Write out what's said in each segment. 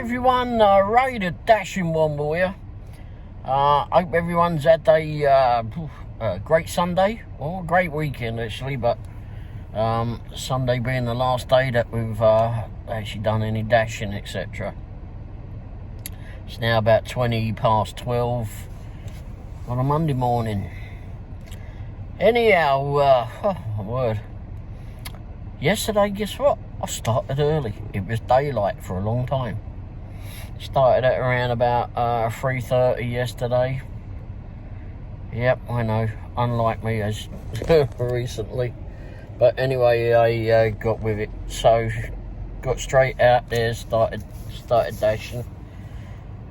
everyone, Ray the Dashing one here. Hope everyone's had a great Sunday, or a great weekend actually, but Sunday being the last day that we've actually done any dashing, etc. It's now about 20 past 12 on a Monday morning. Anyhow, oh my word. Yesterday, guess what? I started early. It was daylight for a long time. Started at around about 3:30 yesterday. Yep, I know. Unlike me as recently. But anyway, I got with it. So, got straight out there, started dashing.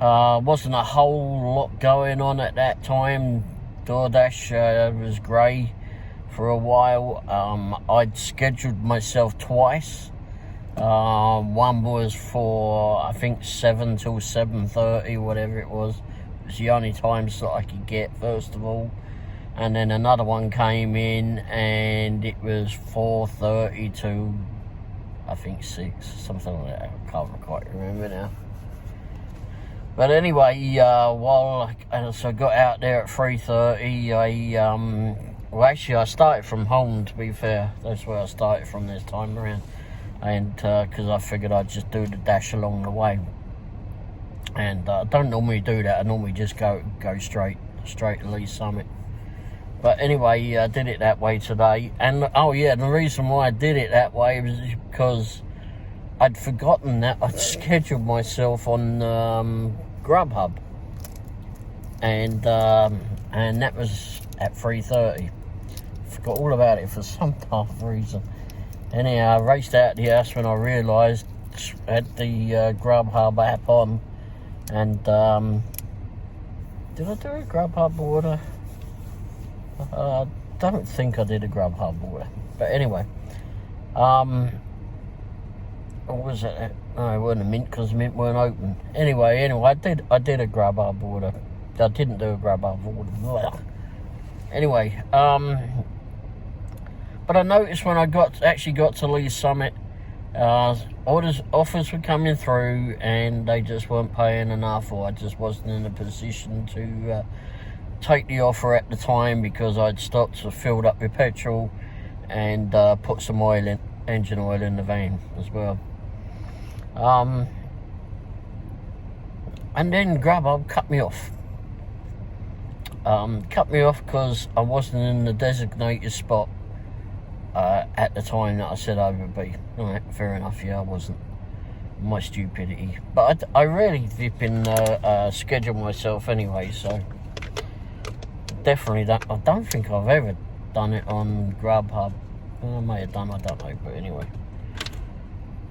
Wasn't a whole lot going on at that time. Doordash was grey for a while. I'd scheduled myself twice. One was for, I think, 7 till 7:30, whatever it was. It was the only time slot I could get, first of all. And then another one came in, and it was 4:30 to, I think, 6, something like that. I can't quite remember now. But anyway, so I got out there at 3:30, well, actually, I started from home, to be fair. That's where I started from this time around. And because I figured I'd just do the dash along the way. And I don't normally do that. I normally just go straight to Lee Summit. But anyway, I did it that way today. And, oh yeah, the reason why I did it that way was because I'd forgotten that I'd scheduled myself on Grubhub. And that was at 3:30. Forgot all about it for some daft reason. Anyhow, I raced out the house when I realised I had the Grubhub app on. And did I do a Grubhub order? I don't think I did a Grubhub order. But anyway, what was it? No, it wasn't a Mint because Mint weren't open. Anyway, I did a Grubhub order. I didn't do a Grubhub order. Anyway, but I noticed when I actually got to Lee Summit, offers were coming through and they just weren't paying enough, or I just wasn't in a position to take the offer at the time because I'd stopped, so filled up with petrol and put some engine oil in the van as well. And then Grubhub cut me off. Because I wasn't in the designated spot at the time that I said I would be. Alright, fair enough, yeah, I wasn't. My stupidity. But I really flipping scheduled myself anyway, so definitely I don't think I've ever done it on Grubhub. I may have done, I don't know, but anyway.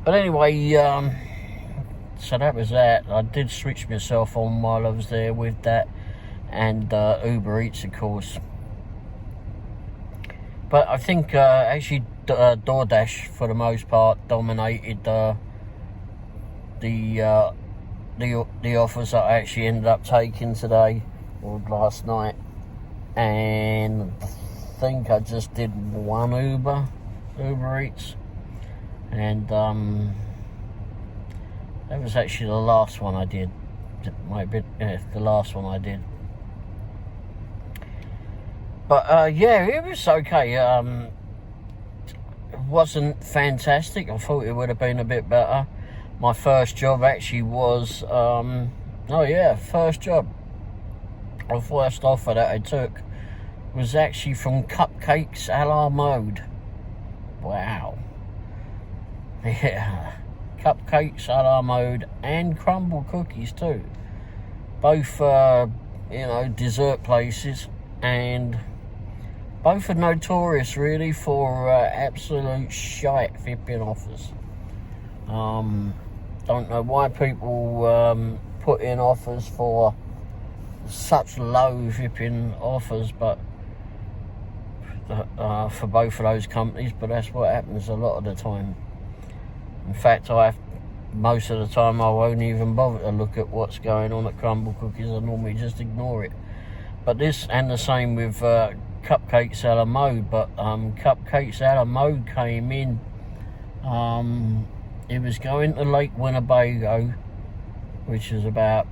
But anyway, so that was that. I did switch myself on while I was there with that, and Uber Eats, of course. But I think actually Doordash, for the most part, dominated the offers that I actually ended up taking today, or last night. And I think I just did one Uber Eats. And that was actually the last one I did. It might be the last one I did. But yeah, it was okay. It wasn't fantastic. I thought it would have been a bit better. My first job actually was, first job. The first offer that I took was actually from Cupcakes a la Mode. Wow. Yeah. Cupcakes a la Mode and crumble cookies too. Both, dessert places, and both are notorious really for absolute shite flipping offers. Don't know why people put in offers for such low flipping offers, but for both of those companies, but that's what happens a lot of the time. In fact, most of the time I won't even bother to look at what's going on at crumble cookies. I normally just ignore it. But this, and the same with Cupcakes a la Mode, but Cupcakes a la Mode came in, it was going to Lake Winnebago which is about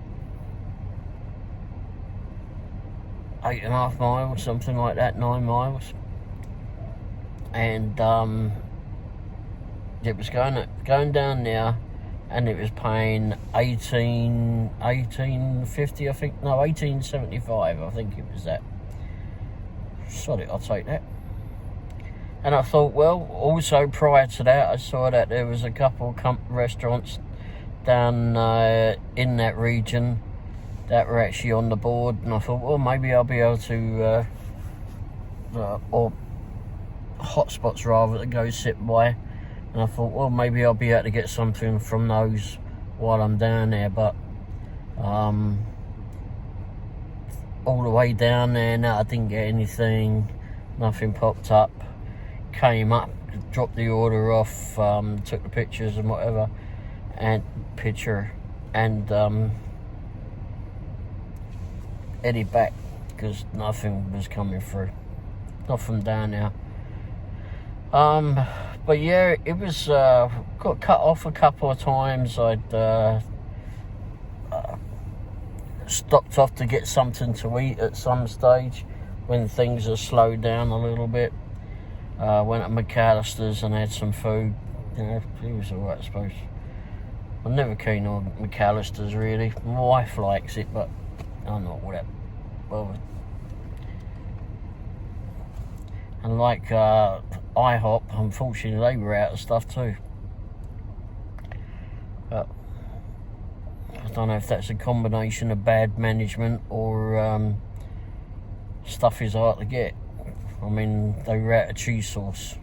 8.5 miles, something like that, 9 miles. And it was going down there, and it was paying 18.50, I think. No, 18.75, I think it was that. Sorry, I'll take that. And I thought, well, also prior to that, I saw that there was a couple of restaurants down in that region that were actually on the board, and I thought, well, maybe I'll be able to, or hotspots rather, to go sit by. And I thought, well, maybe I'll be able to get something from those while I'm down there. But all the way down there, no, I didn't get anything. Nothing popped up. Came up, dropped the order off, took the pictures and whatever, and headed back because nothing was coming through. Not from down there. But yeah, it was got cut off a couple of times. I'd stopped off to get something to eat at some stage when things are slowed down a little bit. Went to McAllister's and had some food. You know, it was alright, I suppose. I'm never keen on McAllister's really. My wife likes it, but I'm not all that bothered. And like IHOP, unfortunately, they were out of stuff too. But I don't know if that's a combination of bad management or stuff is hard to get. I mean, they were out of cheese sauce.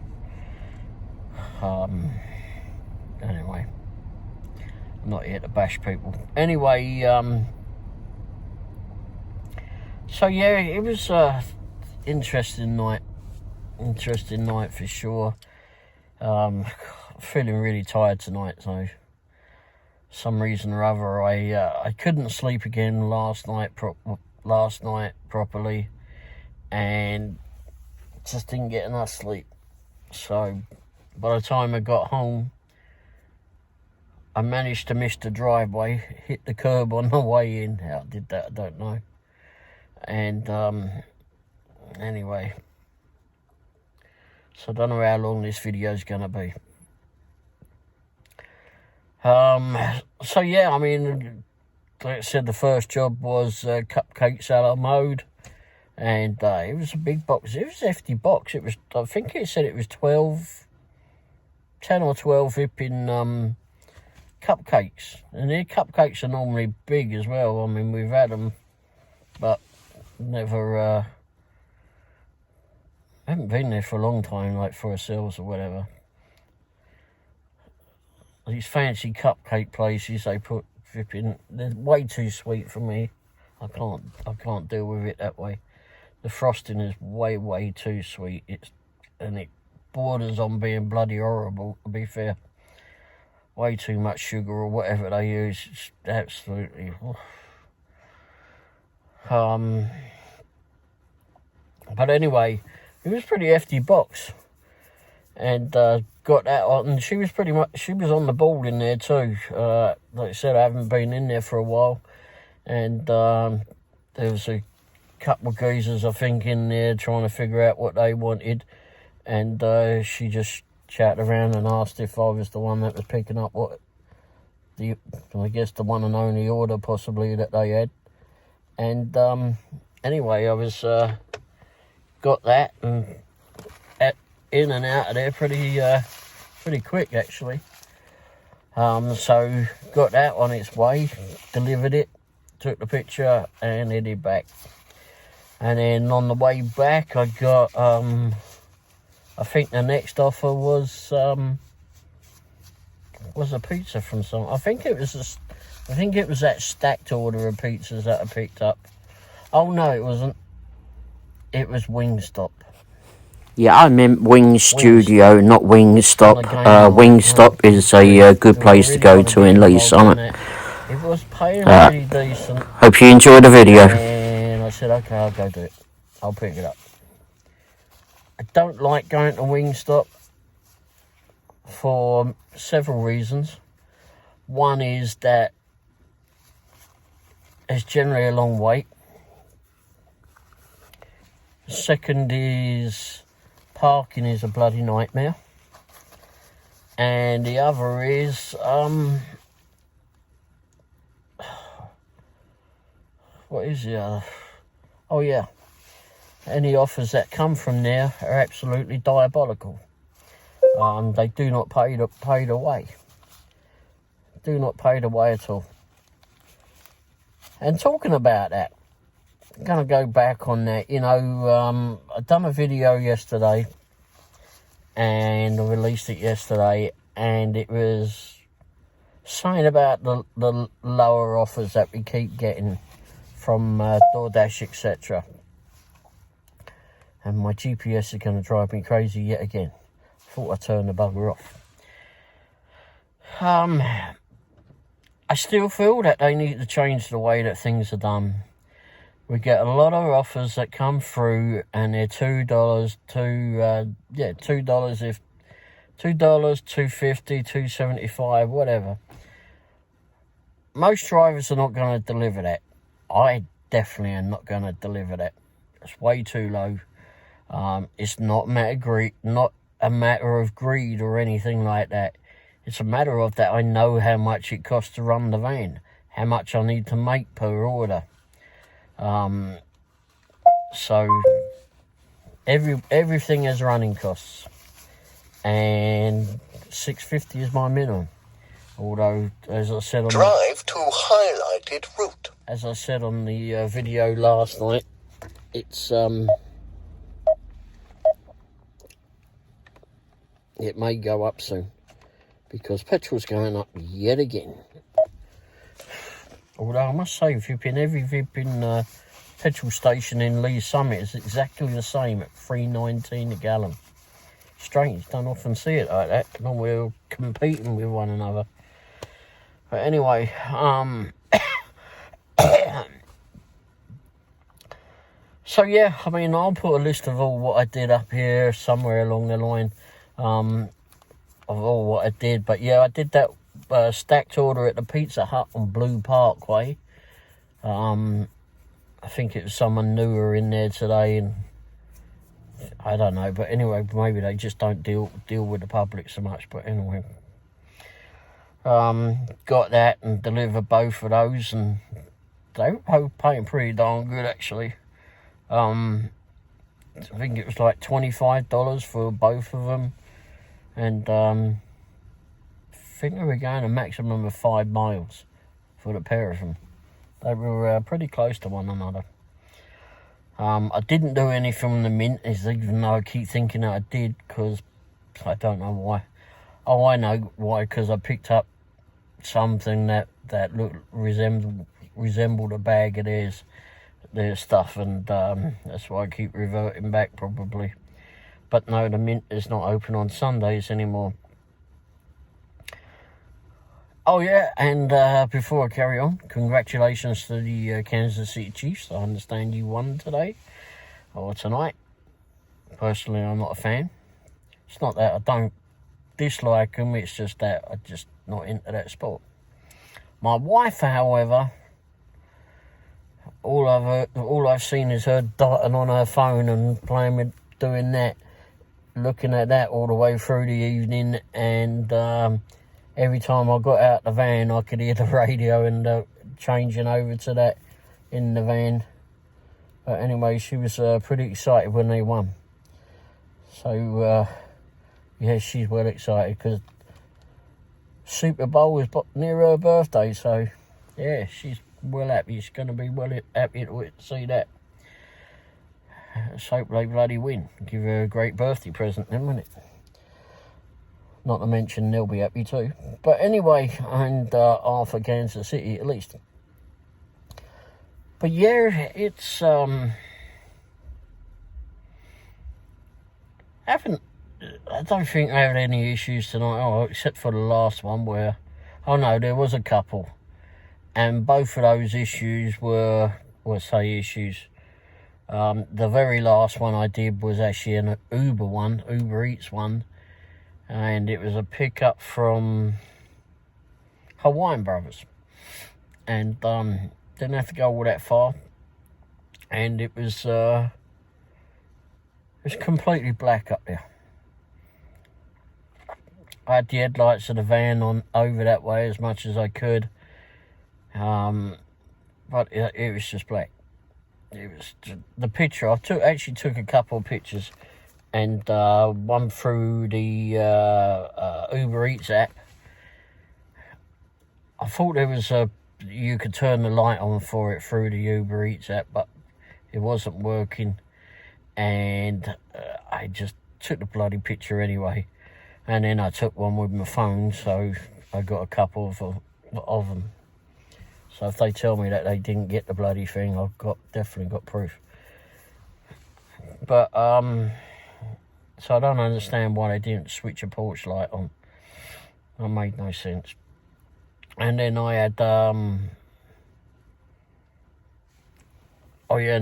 Anyway, I'm not here to bash people. Anyway, so yeah, it was interesting night for sure. Feeling really tired tonight, so some reason or other I couldn't sleep again last night properly, and just didn't get enough sleep. So by the time I got home, I managed to miss the driveway, hit the curb on the way in. How I did that, I don't know. And anyway, so I don't know how long this video is going to be. So yeah, I mean, like I said, the first job was cupcakes a la mode. And it was a big box. It was a hefty box. It was, I think it said it was 10 or 12 whipping cupcakes. And their cupcakes are normally big as well. I mean, we've had them, but never, haven't been there for a long time, like for ourselves or whatever. These fancy cupcake places, they put whipping, they're way too sweet for me. I can't deal with it that way. The frosting is way too sweet. And it borders on being bloody horrible, to be fair. Way too much sugar or whatever they use. It's absolutely. But anyway, it was a pretty hefty box, and got that on. And she was on the ball in there too. Like I said, I haven't been in there for a while, and there was a couple of geezers, I think, in there trying to figure out what they wanted, and she just chatted around and asked if I was the one that was picking up I guess the one and only order possibly that they had. And anyway, I was got that and in and out of there pretty quick actually. So got that on its way, delivered it, took the picture and headed back. And then on the way back, I got, I think the next offer was a pizza from I think it was that stacked order of pizzas that I picked up. Oh no, it wasn't. It was Wingstop. Yeah, I meant Wing Studio, not Wingstop. Wingstop is a good place to go to in Leeds, isn't it? It was paying pretty decent. Hope you enjoyed the video. And I said, okay, I'll go do it. I'll pick it up. I don't like going to Wingstop for several reasons. One is that there's generally a long wait. Second is parking is a bloody nightmare. And the other is, what is the other? Oh yeah, any offers that come from there are absolutely diabolical. They do not pay the way. Do not pay the way at all. And talking about that, I'm going to go back on that. You know, I done a video yesterday and I released it yesterday, and it was saying about the lower offers that we keep getting from Doordash, etc. And my GPS is going to drive me crazy yet again. Thought I'd turn the bugger off. I still feel that they need to change the way that things are done. We get a lot of offers that come through, and they're $2, $2 if $2, $2.50, $2.75, whatever. Most drivers are not going to deliver that. I definitely am not going to deliver that. It's way too low. It's not a matter of greed or anything like that. It's a matter of that I know how much it costs to run the van, how much I need to make per order. So everything has running costs, and $6.50 is my minimum. Although, as I said on drive to highlighted route. As I said on the video last night, it's it may go up soon because petrol's going up yet again. Although I must say, every Vipping petrol station in Lee's Summit is exactly the same at $3.19 a gallon. Strange, don't often see it like that. Normally we're competing with one another. But anyway, so yeah, I mean, I'll put a list of all what I did up here somewhere along the line of all what I did. But yeah, I did that stacked order at the Pizza Hut on Blue Parkway. I think it was someone newer in there today, and I don't know. But anyway, maybe they just don't deal with the public so much. But anyway, got that and delivered both of those, and they were paying pretty darn good actually. I think it was like $25 for both of them, and I think they were going a maximum of 5 miles for the pair of them. They were pretty close to one another. I didn't do any from the mint, even though I keep thinking that I did, because I don't know why. Oh, I know why, because I picked up something that resembled a bag of their stuff, and that's why I keep reverting back probably. But no, the mint is not open on Sundays anymore. Oh yeah, and before I carry on, congratulations to the Kansas City Chiefs. I understand you won today, or tonight. Personally, I'm not a fan. It's not that I don't dislike them, it's just that I'm just not into that sport. My wife, however, all I've seen is her darting on her phone and playing with doing that, looking at that all the way through the evening, and every time I got out the van, I could hear the radio and changing over to that in the van. But anyway, she was pretty excited when they won. So, yeah, she's well excited because Super Bowl was near her birthday. So, yeah, she's well happy. She's going to be well happy to see that. Let's hope they bloody win. Give her a great birthday present then, won't it? Not to mention they'll be happy too. But anyway, and half for Kansas City at least. But yeah, it's I don't think I had any issues tonight, except for the last one where, oh no, there was a couple. And both of those issues were issues. The very last one I did was actually an Uber Eats one. And it was a pickup from Hawaiian Brothers. And Didn't have to go all that far. And it was completely black up there. I had the headlights of the van on over that way as much as I could. But it was just black. It was the picture. I actually took a couple of pictures, and one through the Uber Eats app. I thought there was you could turn the light on for it through the Uber Eats app, but it wasn't working, and I just took the bloody picture anyway. And then I took one with my phone, so I got a couple of them. So if they tell me that they didn't get the bloody thing, I've definitely got proof. But so I don't understand why they didn't switch a porch light on. That made no sense. And then I had and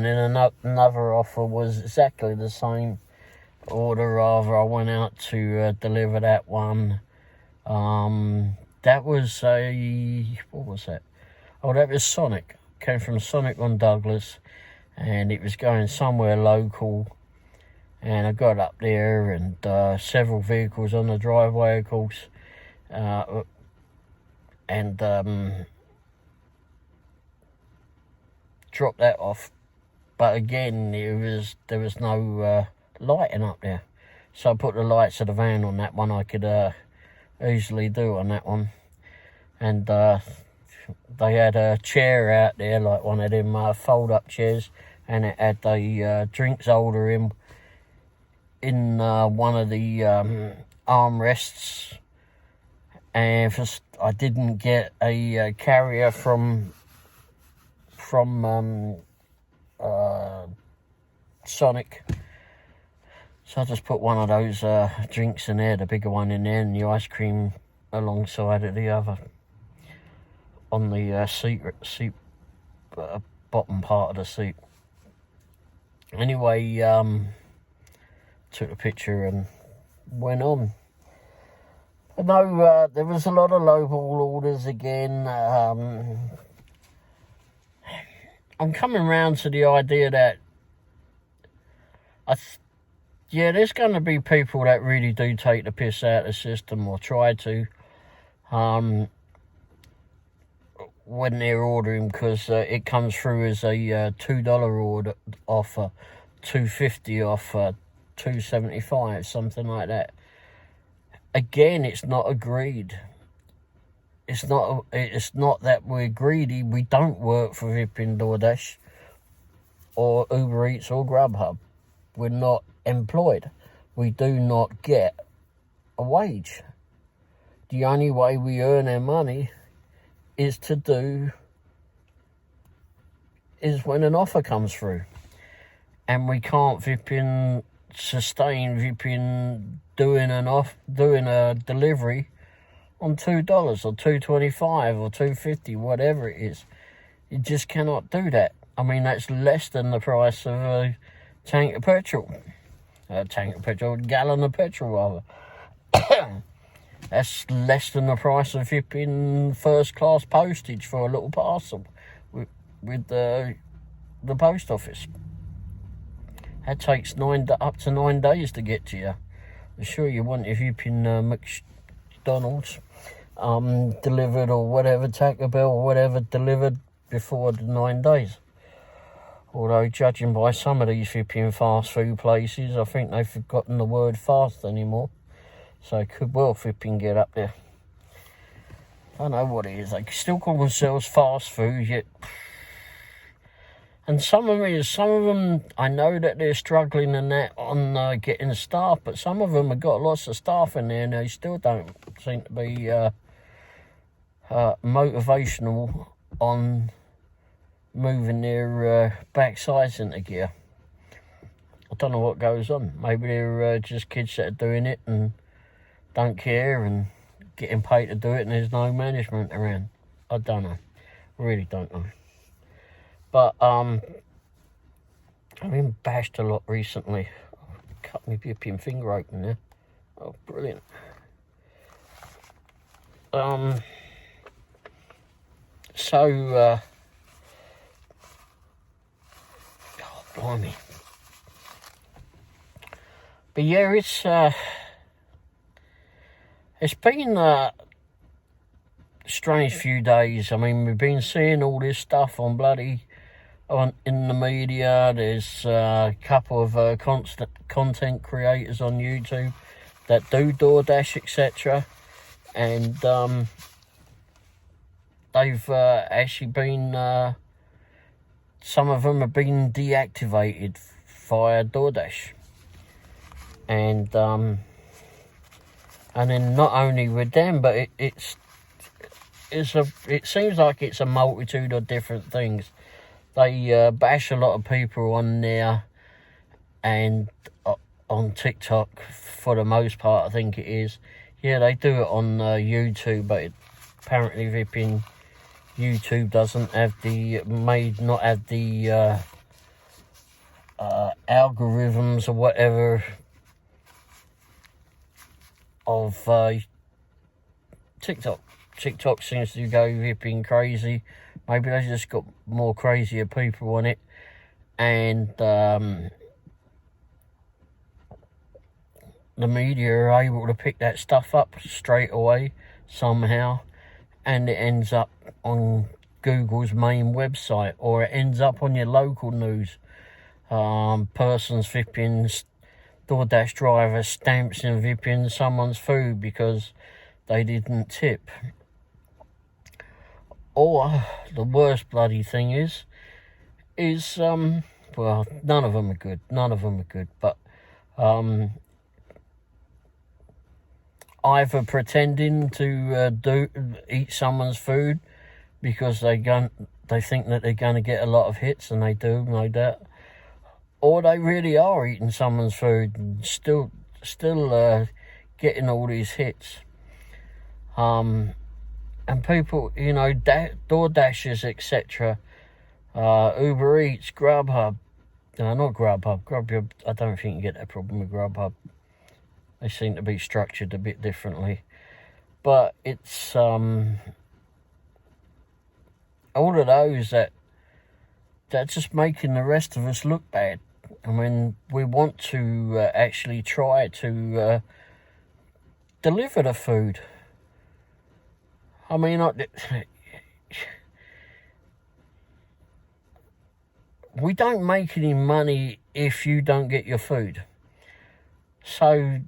then another offer was exactly the same. Or rather, I went out to deliver that one. That was what was that? Oh, that was Sonic. Came from Sonic on Douglas, and it was going somewhere local. And I got up there, and several vehicles on the driveway, of course, and dropped that off. But again, there was no lighting up there, so I put the lights of the van on that one. I could easily do on that one. And they had a chair out there, like one of them fold up chairs, and it had the drinks holder in one of the armrests. And I didn't get a carrier from Sonic. So I just put one of those drinks in there, the bigger one in there, and the ice cream alongside of the other on the seat bottom part of the seat. Anyway, took a picture and went on. But no, there was a lot of lowball orders again. I'm coming round to the idea that there's going to be people that really do take the piss out of the system, or try to, when they're ordering, because it comes through as a $2 order offer, $2.50 offer, $2.75, something like that. Again, it's not agreed. It's not that we're greedy. We don't work for Vipping, Doordash, or Uber Eats, or Grubhub. We're not employed. We do not get a wage. The only way we earn our money is when an offer comes through, and we can't sustain doing a delivery on $2 or $2.25 or $2.50, whatever it is. You just cannot do that. I mean, that's less than the price of a gallon of petrol, rather. That's less than the price of Vipping first class postage for a little parcel with the post office. That takes up to 9 days to get to you. I'm sure you want your Vipping McDonald's delivered, or whatever, Taco Bell or whatever, delivered before the 9 days. Although, judging by some of these Vipping fast food places, I think they've forgotten the word fast anymore. So it could well Vipping get up there. I don't know what it is. They still call themselves fast food, yet. And some of them, I know that they're struggling in that on getting staff, but some of them have got lots of staff in there, and they still don't seem to be motivational on moving their backsides into gear. I don't know what goes on. Maybe they're just kids that are doing it and don't care and getting paid to do it, and there's no management around. I don't know. Really don't know. But I've been bashed a lot recently. Cut my Vipping finger open there. Oh, brilliant. So Blimey. But yeah, it's been a strange few days. I mean, we've been seeing all this stuff on in the media. There's a couple of content creators on YouTube that do Doordash, etc. And they've actually been, some of them have been deactivated via Doordash. And then not only with them, but it seems like it's a multitude of different things. They bash a lot of people on there, and on TikTok for the most part, I think it is. Yeah, they do it on YouTube, but apparently YouTube doesn't have not have the algorithms or whatever of TikTok. TikTok seems to go ripping crazy. Maybe they just got more crazier people on it, and the media are able to pick that stuff up straight away somehow, and it ends up on Google's main website, or it ends up on your local news. Person's flipping DoorDash driver stamps and vipping someone's food because they didn't tip. Or the worst bloody thing is well, none of them are good. But either pretending to eat someone's food because they think that they're going to get a lot of hits, and they do, no doubt. Or they really are eating someone's food and still getting all these hits. And people, DoorDashers, etc., Uber Eats, Grubhub, not Grubhub. Grubhub, I don't think you get that problem with Grubhub. They seem to be structured a bit differently. But it's all of those that just making the rest of us look bad. I mean, we want to actually try to deliver the food. I mean, we don't make any money if you don't get your food. So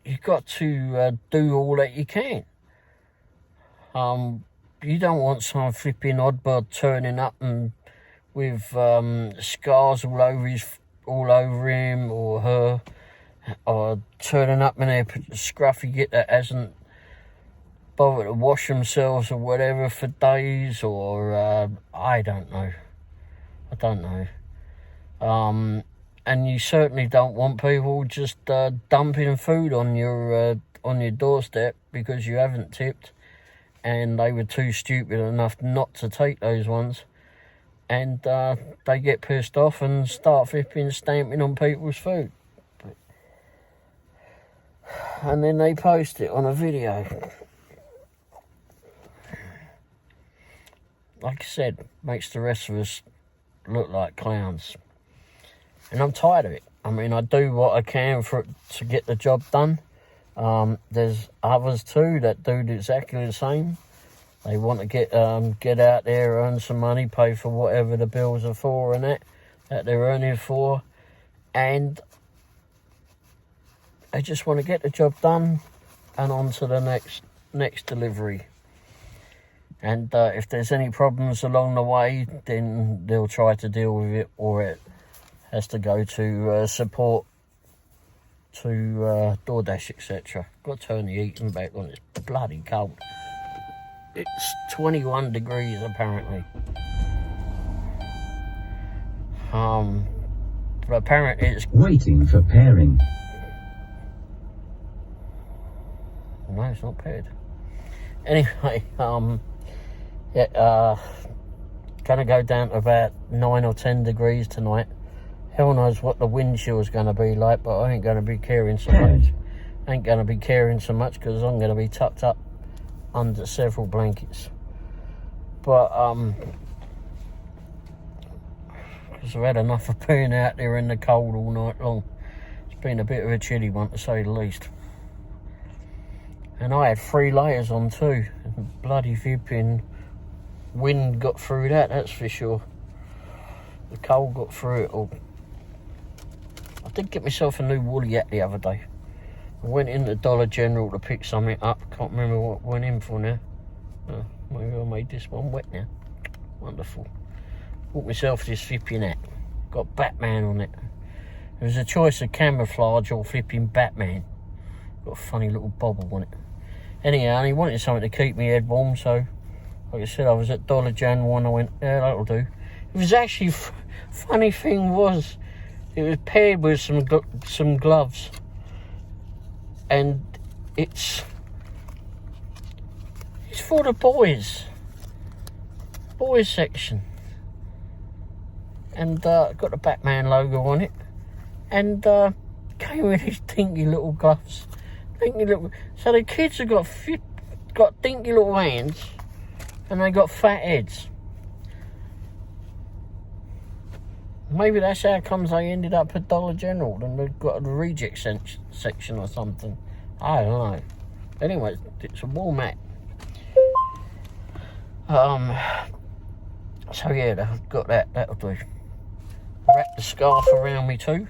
you've got to do all that you can. You don't want some flipping oddbod turning up and with scars all over him or her, or turning up in a scruffy git that hasn't bothered to wash themselves or whatever for days, or I don't know. And you certainly don't want people just dumping food on your doorstep because you haven't tipped, and they were too stupid enough not to take those ones, and they get pissed off and start flipping stamping on people's food, and then they post it on a video. Like I said, makes the rest of us look like clowns. And I'm tired of it. I mean, I do what I can to get the job done. There's others too that do exactly the same. They want to get out there, earn some money, pay for whatever the bills are for and that they're earning for. And they just want to get the job done and on to the next delivery. And if there's any problems along the way, then they'll try to deal with it, or it has to go to support, to DoorDash, etc. Got to turn the heating back on. It's bloody cold. It's 21 degrees apparently. But apparently it's waiting for pairing. No, it's not paired. Anyway, gonna go down to about 9 or 10 degrees tonight. Hell knows what the wind chill's gonna be like, but I ain't gonna be caring so much. Because I'm gonna be tucked up under several blankets. But because I've had enough of being out there in the cold all night long. It's been a bit of a chilly one, to say the least. And I had 3 layers on too. And bloody flipping wind got through that, that's for sure. The cold got through it all. I did get myself a new woolly hat the other day. I went into Dollar General to pick something up. Can't remember what I went in for now. Oh, maybe I made this one wet now. Wonderful. Bought myself this flipping hat. Got Batman on it. It was a choice of camouflage or flipping Batman. Got a funny little bobble on it. Anyhow, and he wanted something to keep me head warm, so like I said, I was at Dollar General and I went, yeah, that'll do. It was actually, funny thing was, it was paired with some gloves. And it's for the boys section. And got the Batman logo on it. And came with these dinky little gloves. So the kids have got dinky little hands. And they got fat heads. Maybe that's how it comes they ended up at Dollar General and they've got a reject section or something. I don't know. Anyway, it's a warm mat. So yeah, I've got that. That'll do. Wrap the scarf around me too.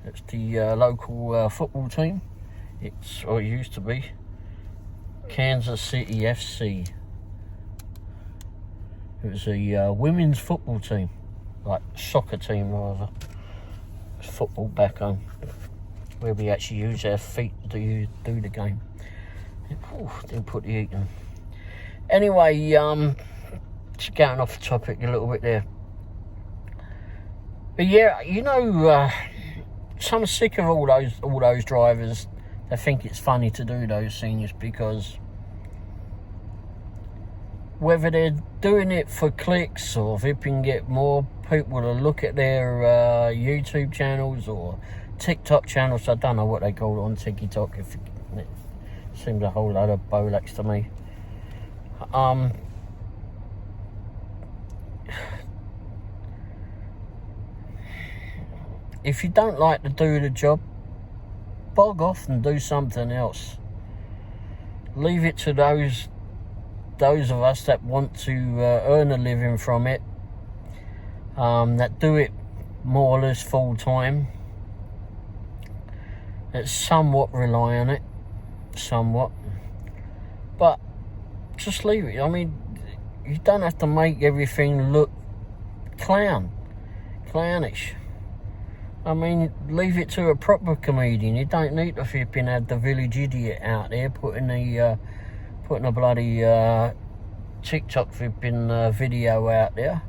It's the local football team. It's, or it used to be, Kansas City FC. It was a women's football team. Like soccer team rather. It's football back home, where we actually use our feet to do the game. Ooh, didn't put the heat in. Anyway, just going off the topic a little bit there. But yeah, you know, so I'm sick of all those drivers that think it's funny to do those things, because whether they're doing it for clicks or if it can get more people to look at their YouTube channels or TikTok channels, I don't know what they call it on TikTok. It seems a whole load of bollocks to me. If you don't like to do the job, bog off and do something else. Leave it to those of us that want to earn a living from it, that do it more or less full time, that somewhat rely on it, but just leave it. I mean, you don't have to make everything look clownish. I mean, leave it to a proper comedian. You don't need to flipping have the village idiot out there putting a bloody TikTok flipping video out there.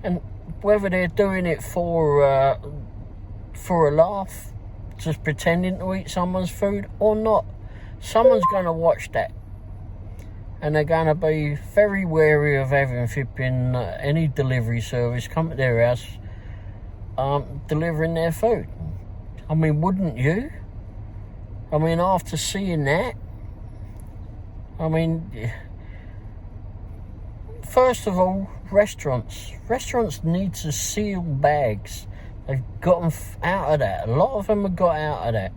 And whether they're doing it for a laugh, just pretending to eat someone's food or not, someone's going to watch that. And they're going to be very wary of having flipping any delivery service come to their house delivering their food. I mean, wouldn't you? I mean, after seeing that, I mean, first of all, restaurants need to seal bags. They've got them out of that. A lot of them have got out of that.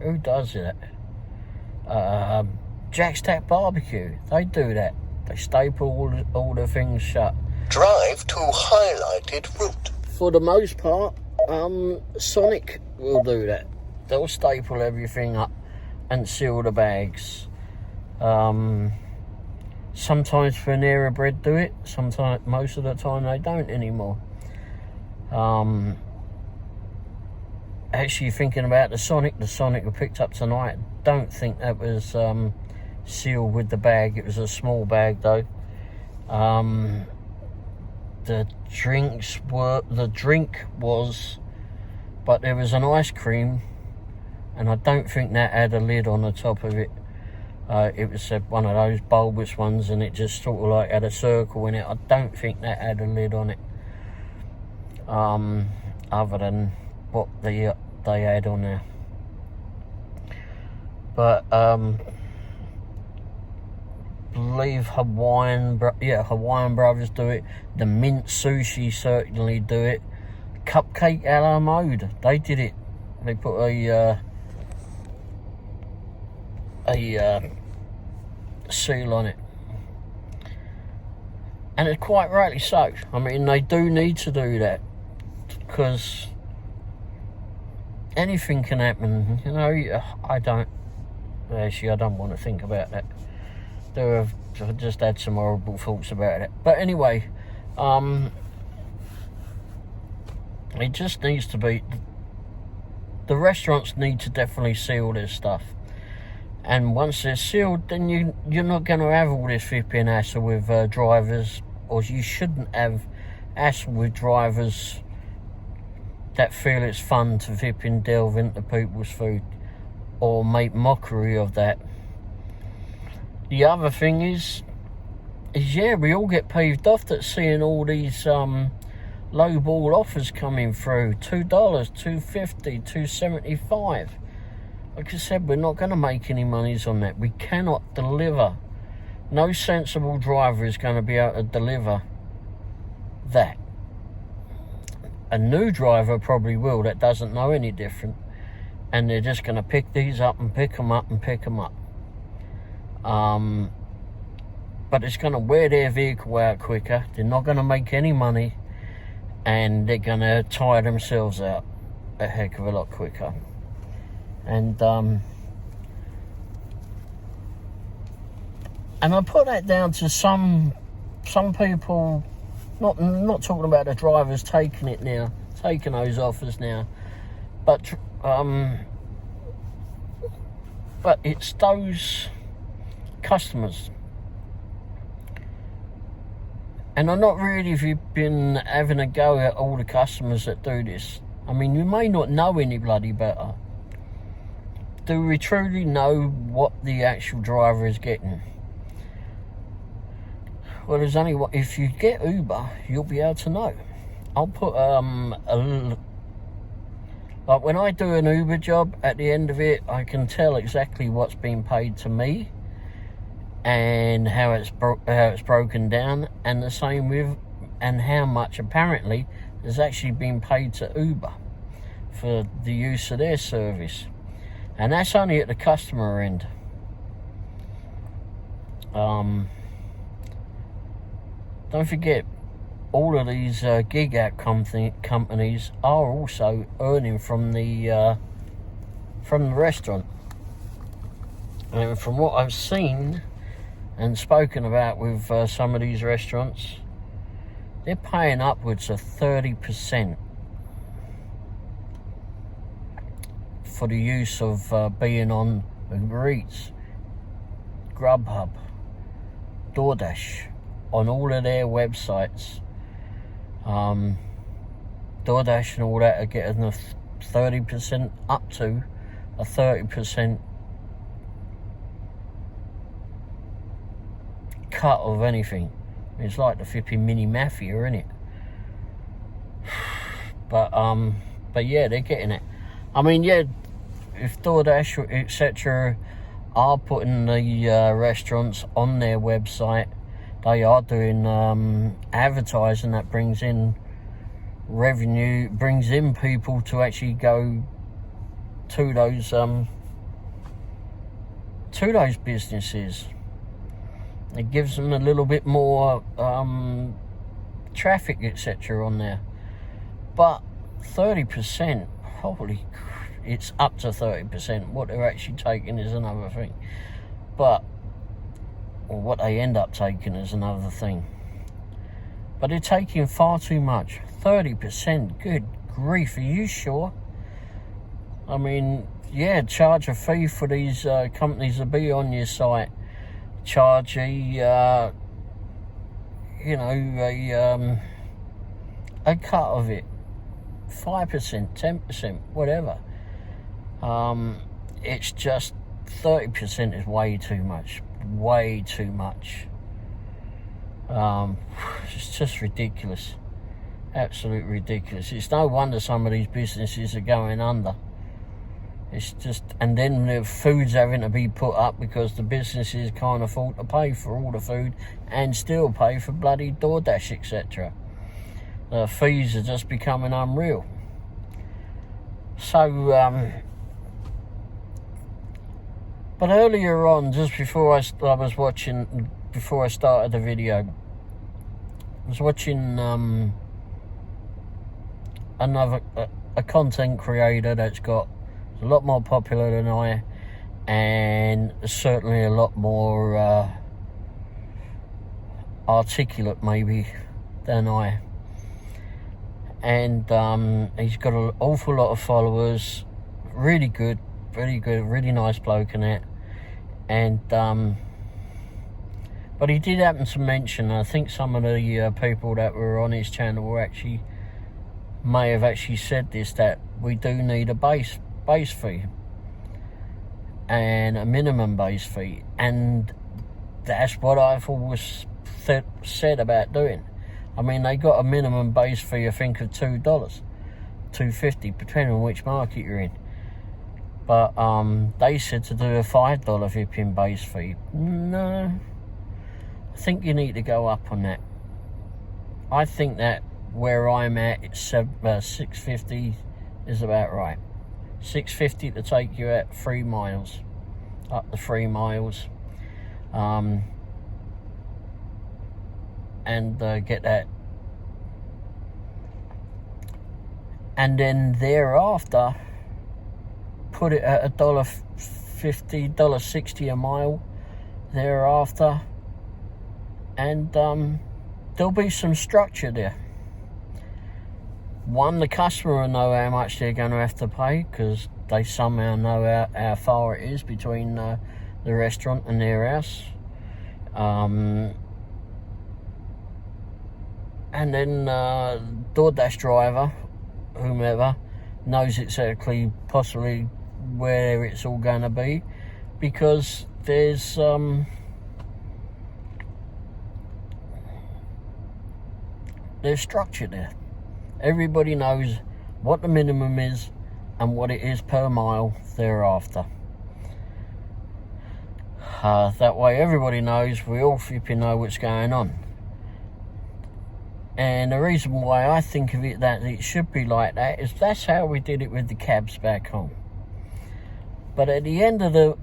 Who does that? Jack Stack Barbecue, they do that. They staple all the things shut. Drive to highlighted route. For the most part, Sonic will do that. They'll staple everything up and seal the bags. Sometimes Panera Bread do it. Sometimes, most of the time, they don't anymore. Actually, thinking about the Sonic I picked up tonight, don't think that was sealed with the bag. It was a small bag though. The drink was, but there was an ice cream, and I don't think that had a lid on the top of it. It was one of those bulbous ones, and it just sort of like had a circle in it. I don't think that had a lid on it, other than what they had on there. But believe Hawaiian Brothers do it. The Mint Sushi certainly do it. Cupcake a la mode, they did it. They put a seal on it, and it's quite rightly so. I mean, they do need to do that, because anything can happen, you know. I don't want to think about that. I've just had some horrible thoughts about it. But anyway, it just needs to be, the restaurants need to definitely seal this stuff. And once they're sealed, then you're not going to have all this flipping hassle with drivers, or you shouldn't have hassle with drivers that feel it's fun to flipping delve into people's food or make mockery of that. The other thing is yeah, we all get peeved off at seeing all these low ball offers coming through. $2, $2.50, $2.75. Like I said, we're not going to make any monies on that. We cannot deliver. No sensible driver is going to be able to deliver that. A new driver probably will, that doesn't know any different. And they're just going to pick these up and pick them up and pick them up. But it's going to wear their vehicle out quicker. They're not going to make any money. And they're going to tire themselves out a heck of a lot quicker. And I put that down to some people, not talking about the drivers taking those offers now, but it's those customers. And I'm not really if you've been having a go at all the customers that do this. I mean, you may not know any bloody better. Do we truly know what the actual driver is getting? Well, there's only one. If you get Uber, you'll be able to know. I'll put like when I do an Uber job, at the end of it, I can tell exactly what's being paid to me and how it's broken down, and the same with and how much apparently has actually been paid to Uber for the use of their service. And that's only at the customer end. Don't forget, all of these gig app companies are also earning from the restaurant. And from what I've seen and spoken about with some of these restaurants, they're paying upwards of 30% for the use of being on Uber Eats, Grubhub, Doordash, on all of their websites. Doordash and all that are getting a 30% up to a 30% cut of anything. It's like the flipping mini mafia, isn't it? But yeah, they're getting it. I mean, yeah, if DoorDash, etc., are putting the restaurants on their website, they are doing advertising that brings in revenue, brings in people to actually go to those businesses. It gives them a little bit more traffic, etc. on there. But 30%, holy, it's up to 30%. What they're actually taking is another thing. Or what they end up taking is another thing. But they're taking far too much. 30%, good grief, are you sure? I mean, yeah, charge a fee for these companies to be on your site. Charge a cut of it. 5%, 10%, whatever. It's just 30% is way too much. Way too much. It's just ridiculous. Absolutely ridiculous. It's no wonder some of these businesses are going under. It's just, and then the food's having to be put up because the businesses can't afford to pay for all the food and still pay for bloody Doordash, etc. The fees are just becoming unreal. So, but earlier on, just before I started the video, I was watching a content creator that's got a lot more popular than I, and certainly a lot more articulate maybe than I. And he's got an awful lot of followers, really good, really nice bloke in it. And but he did happen to mention, I think some of the people that were on his channel were may have actually said this, that we do need a base fee and a minimum base fee, and that's what I've always said about doing. I mean, they got a minimum base fee, I think, of $2, $2.50, depending on which market you're in. But they said to do a $5 VPN base fee. No, I think you need to go up on that. I think that where I'm at, it's $6.50 is about right. $6.50 to take you at 3 miles, up to 3 miles, and get that. And then thereafter, put it at $1.50, $1.60 a mile thereafter, and there'll be some structure there. One, the customer will know how much they're going to have to pay, because they somehow know how far it is between the restaurant and their house. And then Doordash driver, whomever, knows exactly possibly where it's all going to be, because there's structure there. Everybody knows what the minimum is and what it is per mile thereafter. That way everybody knows, we all flipping know what's going on. And the reason why I think of it that it should be like that is that's how we did it with the cabs back home. But at the end of the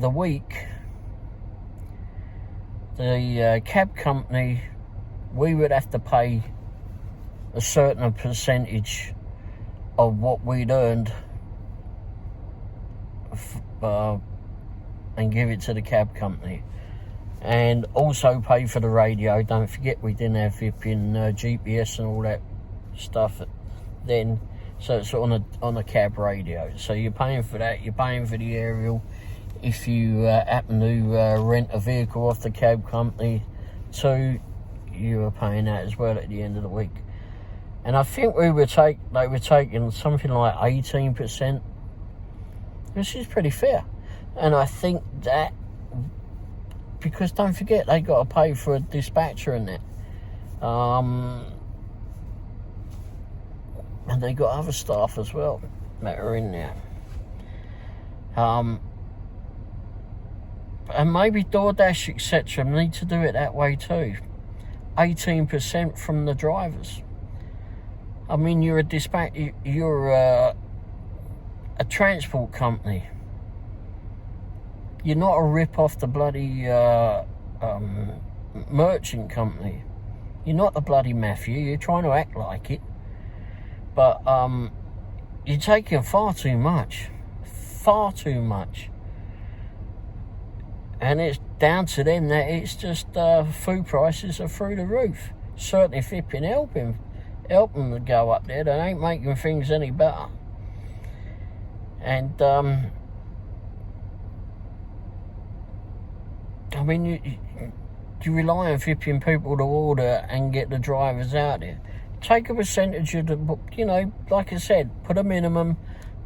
week, the cab company, we would have to pay a certain percentage of what we'd earned and give it to the cab company, and also pay for the radio. Don't forget, we didn't have flipping GPS and all that stuff then, so it's on a cab radio. So you're paying for that. You're paying for the aerial. If you happen to rent a vehicle off the cab company too, you are paying that as well at the end of the week. And I think they were taking something like 18%, which is pretty fair. And I think that, because don't forget, they got to pay for a dispatcher in that. And they got other staff as well that are in there. And maybe Doordash, etc., need to do it that way too. 18% from the drivers. I mean, you're a transport company. You're not a rip off the bloody merchant company. You're not the bloody mafia. You're trying to act like it, but you're taking far too much, and it's down to them that it's just food prices are through the roof. Certainly flipping help them to go up there. They ain't making things any better. And I mean, you rely on flipping people to order and get the drivers out there. Take a percentage of the, you know, like I said, put a minimum,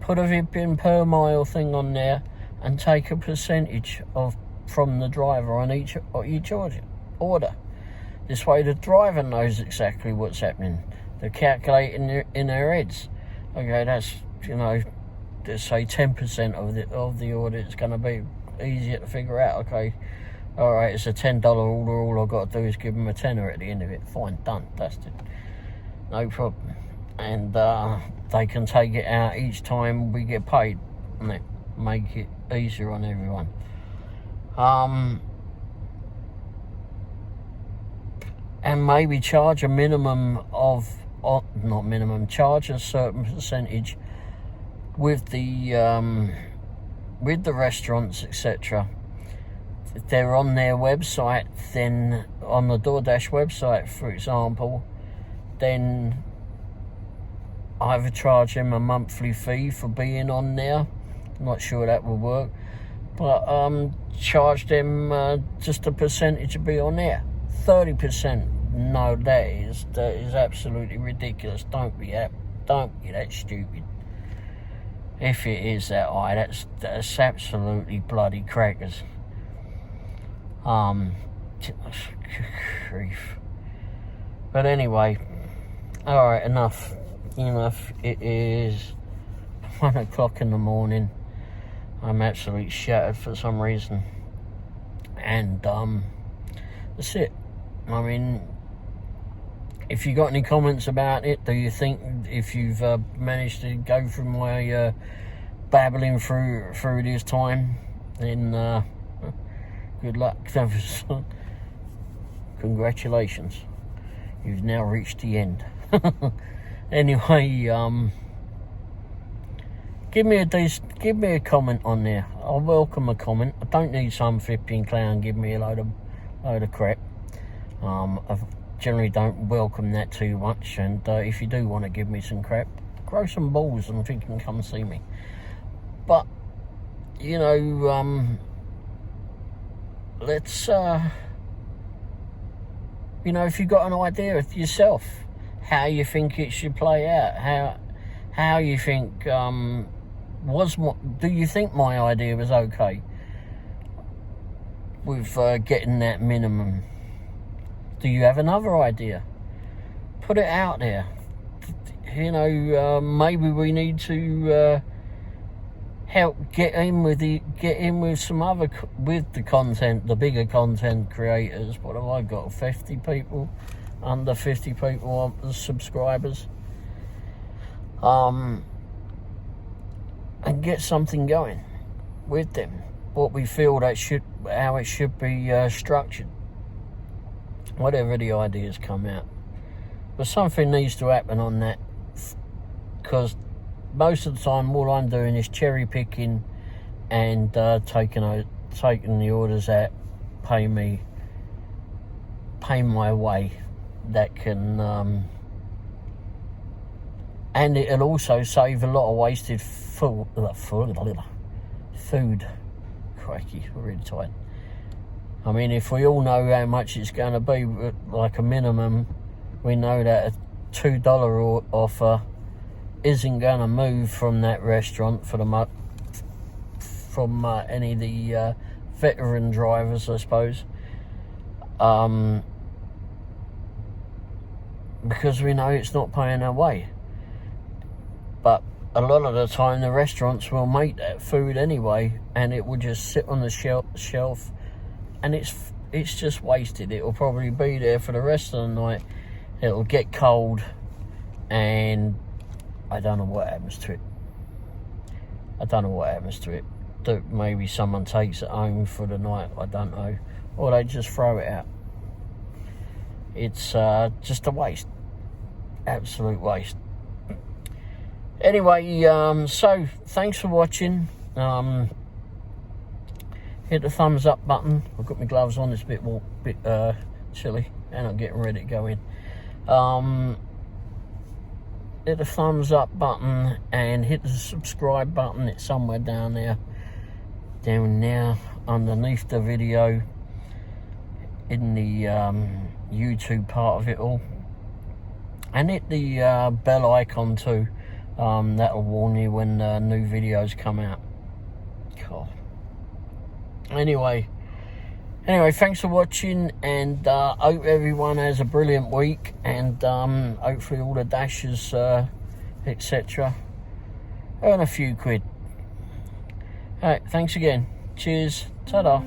put a flipping per mile thing on there, and take a percentage from the driver on each order. This way the driver knows exactly what's happening. They're calculating in their heads. Okay, that's, you know, let's say 10% of the order, it's going to be easier to figure out. Okay, all right, it's a $10 order. All I've got to do is give them a tenner at the end of it. Fine, done, dusted, no problem. And they can take it out each time we get paid, and it make it easier on everyone. And maybe charge a minimum of, not minimum, charge a certain percentage with the restaurants, etc. If they're on their website, then on the Doordash website, for example, then either charge them a monthly fee for being on there. I'm not sure that will work, but charge them just a percentage to be on there. 30%. No, that is absolutely ridiculous. Don't be that stupid. If it is that high, that's absolutely bloody crackers. Grief. But anyway, all right, enough. It is 1 o'clock in the morning. I'm absolutely shattered for some reason, and that's it. I mean, if you got any comments about it, do you think if you've managed to go through my babbling through this time, then good luck. Congratulations, you've now reached the end. Anyway, give me a comment on there. I'll welcome a comment. I don't need some flipping clown give me a load of crap. I generally don't welcome that too much, and if you do want to give me some crap, grow some balls and think you can come see me. But let's if you've got an idea of yourself, how you think it should play out, how you think do you think my idea was okay with getting that minimum? Do you have another idea? Put it out there. Maybe we need to help get in with some other with the content, the bigger content creators. What have I got? 50 people, under 50 people on the subscribers. And get something going with them. What we feel how it should be structured. Whatever the ideas come out, but something needs to happen on that, because most of the time all I'm doing is cherry picking and taking the orders out, pay my way. That can and it'll also save a lot of wasted food. Crikey, we're really tired. I mean, if we all know how much it's going to be, like a minimum, we know that a $2 offer isn't going to move from that restaurant from any of the veteran drivers, I suppose, because we know it's not paying our way. But a lot of the time, the restaurants will make that food anyway, and it will just sit on the shelf. And it's just wasted. It'll probably be there for the rest of the night. It'll get cold, and I don't know what happens to it. Maybe someone takes it home for the night. I don't know, or they just throw it out. It's just a waste, absolute waste. Anyway, so thanks for watching. Hit the thumbs up button. I've got my gloves on, it's a bit chilly, and I'm getting ready to go in. Hit the thumbs up button and hit the subscribe button. It's somewhere down there underneath the video, in the YouTube part of it all. And hit the bell icon too. That'll warn you when new videos come out. God. Anyway, thanks for watching, and hope everyone has a brilliant week, and hopefully all the dashes, etc., earn a few quid. Alright, thanks again. Cheers. Ta-da.